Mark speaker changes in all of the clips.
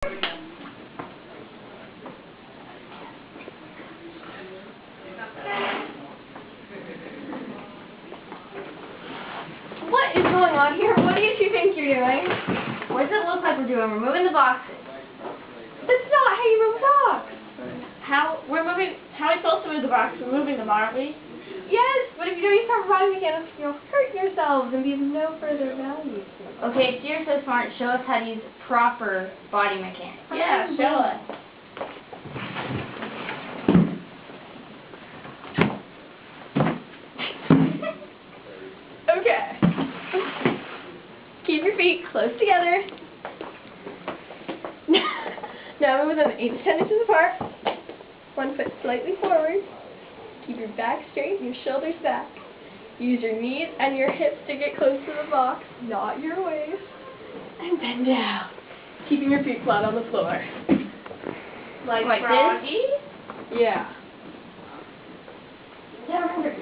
Speaker 1: What is going on here? What do you two think you're doing?
Speaker 2: What does it look like we're doing? We're moving the boxes.
Speaker 1: That's not how you move a box.
Speaker 2: How are we supposed to move the boxes? We're moving them, aren't we?
Speaker 1: Yes, but if you don't use proper body mechanics, you'll hurt yourselves and be of no further value.
Speaker 2: Okay, if you're so smart, show us how to use proper body mechanics.
Speaker 1: Yeah, show us. Okay. Keep your feet close together. Now move them 8 to 10 inches apart. 1 foot slightly forward. Keep your back straight and your shoulders back. Use your knees and your hips to get close to the box, not your waist. And bend down, keeping your feet flat on the floor.
Speaker 2: Like
Speaker 1: this? Yeah.
Speaker 2: Now remember,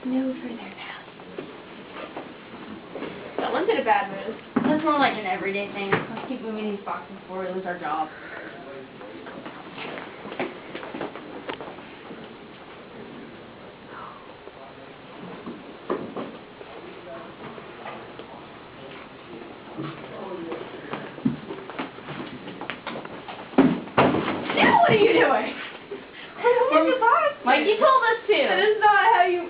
Speaker 2: no further value.
Speaker 1: That one's in a bad mood.
Speaker 2: That's more like an everyday thing. Let's keep moving these boxes before we lose our job.
Speaker 1: Now what are you doing?
Speaker 2: Like you told us to.
Speaker 1: That is not how you...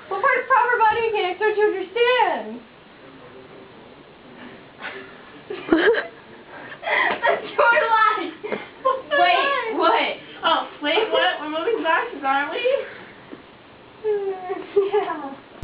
Speaker 1: What part of proper body mechanics don't you understand?